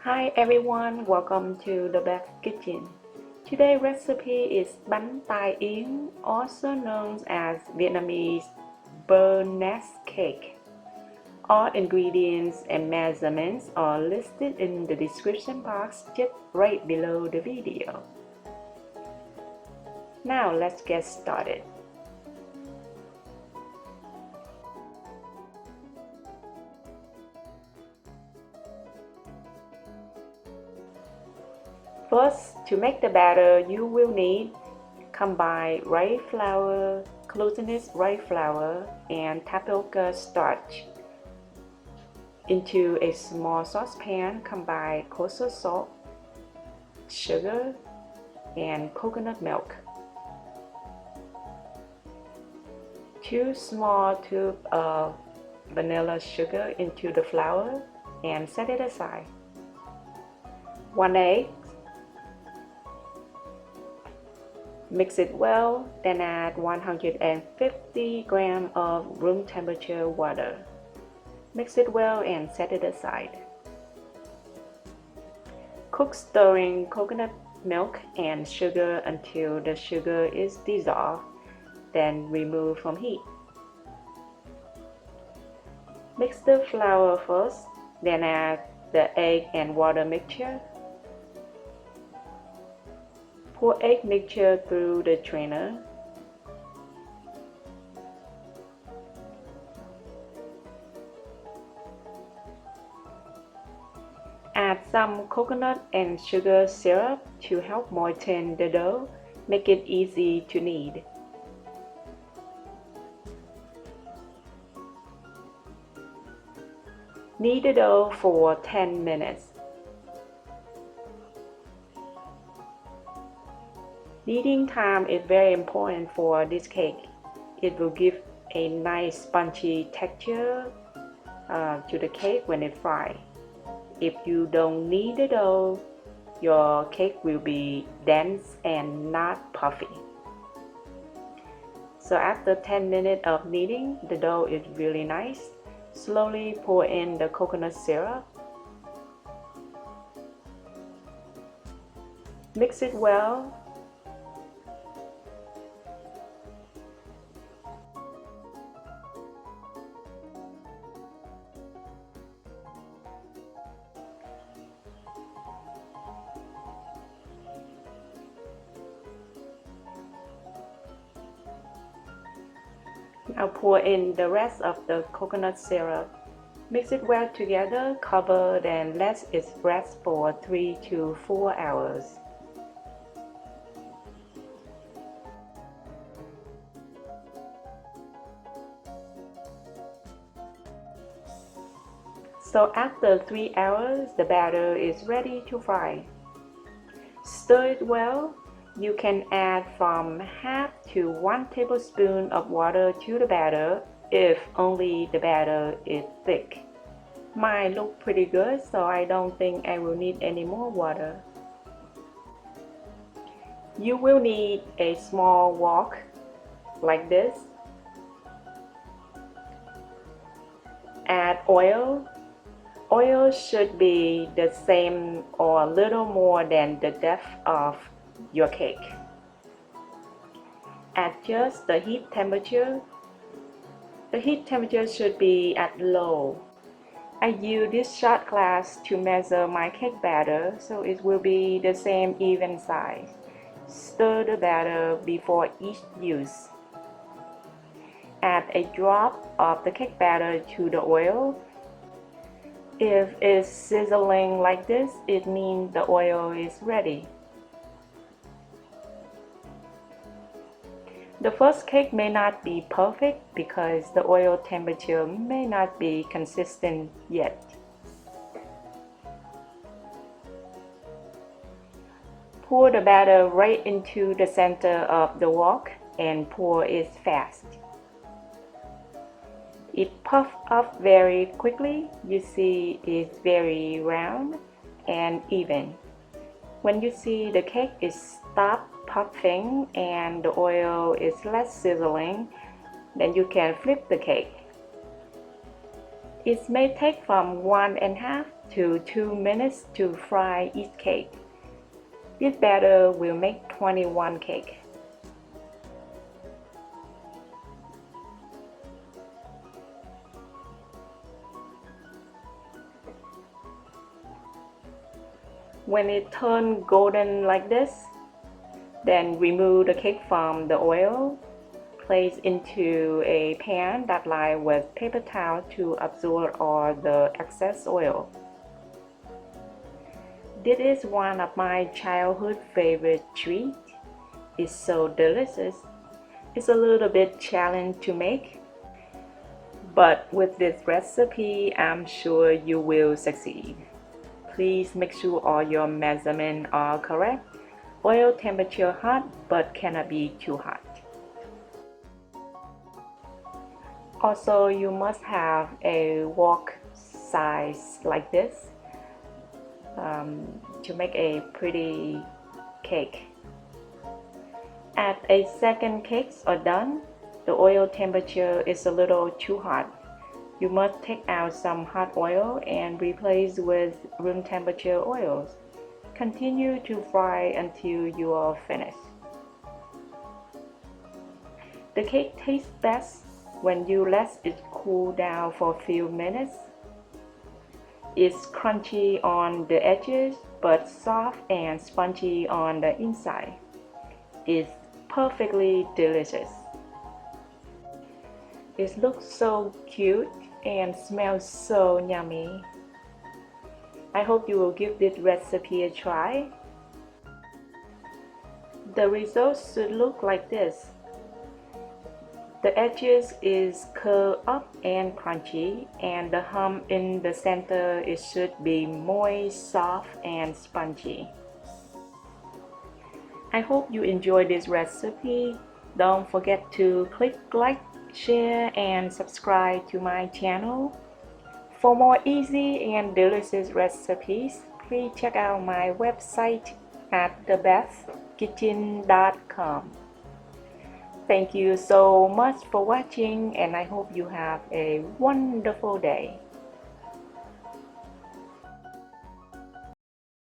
Hi everyone, welcome to the Back Kitchen. Today's recipe is Banh Tai Yen, also known as Vietnamese Burness cake. All ingredients and measurements are listed in the description box just right below the video. Now let's get started. First, to make the batter, you will need combined rice flour, glutinous rice flour, and tapioca starch. Into a small saucepan, combine kosher salt, sugar, and coconut milk. 2 small tubes of vanilla sugar into the flour and set it aside. 1 egg. Mix it well, then add 150 grams of room temperature water. Mix it well and set it aside. Cook stirring coconut milk and sugar until the sugar is dissolved, then remove from heat. Mix the flour first, then add the egg and water mixture. Pour egg mixture through the strainer. Add some coconut and sugar syrup to help moisten the dough, make it easy to knead. Knead the dough for 10 minutes. Kneading time is very important for this cake. It will give a nice spongy texture to the cake when it fries. If you don't knead the dough, your cake will be dense and not puffy. So after 10 minutes of kneading, the dough is really nice. Slowly pour in the coconut syrup. Mix it well. Now pour in the rest of the coconut syrup. Mix it well together, cover, then let it rest for 3 to 4 hours. So after 3 hours, the batter is ready to fry. Stir it well. You can add from half to 1 tablespoon of water to the batter if only the batter is thick. Mine look pretty good, so I don't think I will need any more water. You will need a small wok like this. Add oil. Oil should be the same or a little more than the depth of your cake. Adjust the heat temperature. The heat temperature should be at low. I use this shot glass to measure my cake batter, so it will be the same even size. Stir the batter before each use. Add a drop of the cake batter to the oil. If it's sizzling like this, it means the oil is ready. The first cake may not be perfect because the oil temperature may not be consistent yet. Pour the batter right into the center of the wok and pour it fast. It puffs up very quickly. You see it's very round and even. When you see the cake is stopped puffing and the oil is less sizzling, then you can flip the cake. It may take from 1.5 to 2 minutes to fry each cake. This batter will make 21 cakes. When it turns golden like this, then remove the cake from the oil. Place into a pan that lined with paper towel to absorb all the excess oil. This is one of my childhood favorite treats. It's so delicious. It's a little bit challenging to make, but with this recipe, I'm sure you will succeed. Please make sure all your measurements are correct. Oil temperature hot, but cannot be too hot. Also, you must have a wok size like this to make a pretty cake. At a second cakes are done, the oil temperature is a little too hot. You must take out some hot oil and replace with room temperature oils. Continue to fry until you are finished. The cake tastes best when you let it cool down for a few minutes. It's crunchy on the edges, but soft and spongy on the inside. It's perfectly delicious. It looks so cute and smells so yummy. I hope you will give this recipe a try. The results should look like this. The edges is curled up and crunchy, and the hump in the center it should be moist, soft, and spongy. I hope you enjoy this recipe. Don't forget to click like, share, and subscribe to my channel. For more easy and delicious recipes, please check out my website at thebestkitchen.com. Thank you so much for watching, and I hope you have a wonderful day.